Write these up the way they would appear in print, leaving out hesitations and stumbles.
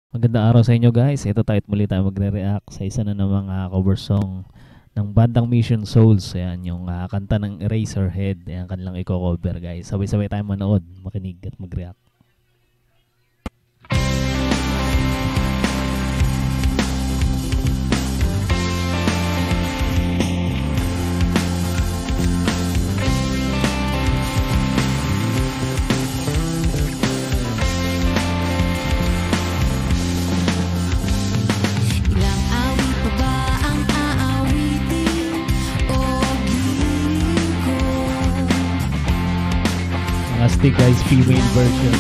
Magandang araw sa inyo guys. Ito tayo muli tayo magre-react sa isa na namang cover song ng bandang Mission Souls. Ayan, yung kanta ng Eraserhead. Ayan, kanilang i-cover guys. Sabay-sabay tayo manood, makinig at mag-react. Astig guys, female version.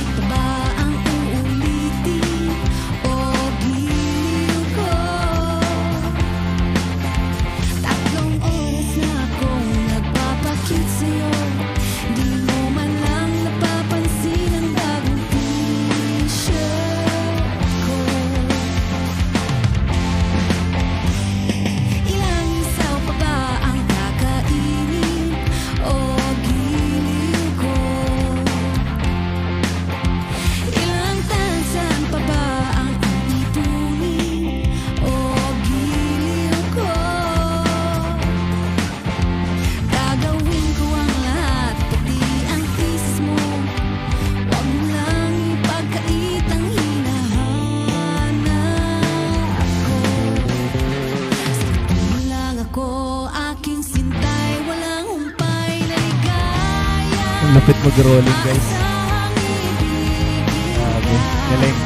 Lupit mag-rolling guys. Grabe, galing.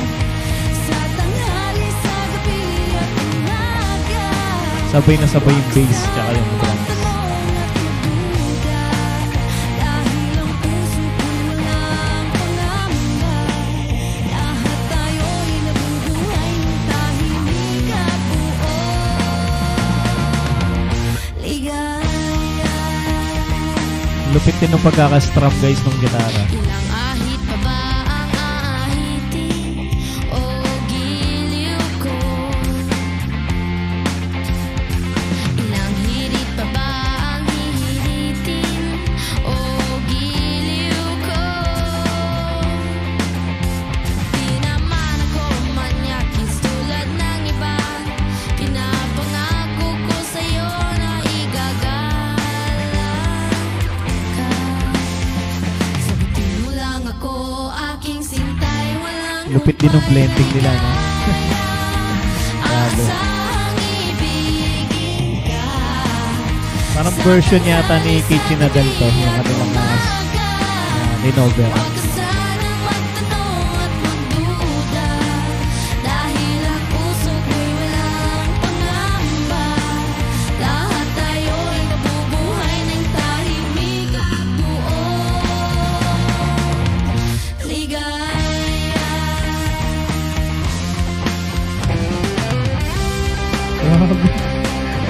Sabay na sabay yung bass tsaka yung drums. Lupit din ng pagkaka-strum guys ng gitara. Lupit din ng blending nila, no? Grabe. Parang version yata ni Kichi Nadal to, yung kanilang Linover.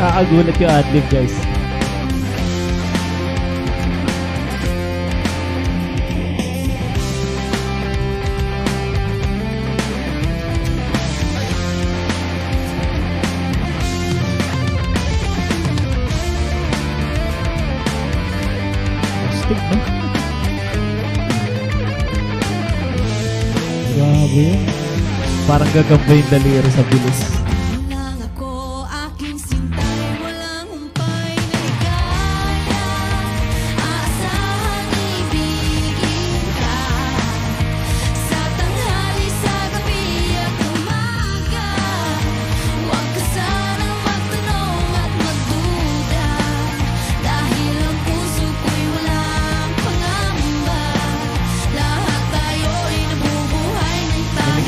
Nakakagulat yung adlib guys. Stick na. Grabe yun. Parang gagamba yung daliri sa bilis.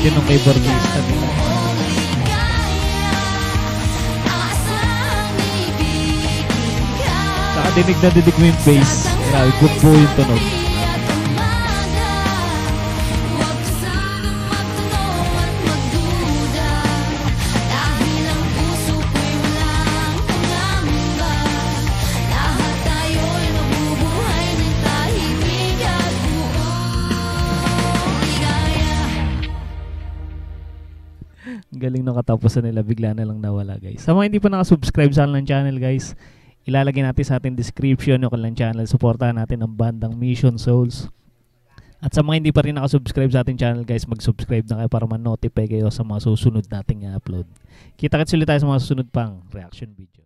Yun ang may barnista nila. Saka dinig na dinig mo yung bass. Grabe, bumbo yung tunog. Galing ng katapusan nila, bigla na lang nawala guys. Sa mga hindi pa nakasubscribe sa kanilang channel guys, ilalagay natin sa ating description yung kanilang channel. Supportahan natin ang bandang Mission Souls. At sa mga hindi pa rin nakasubscribe sa ating channel guys, mag-subscribe na kayo para ma-notify kayo sa mga susunod nating upload. Kita-kits ulit tayo sa mga susunod pang reaction video.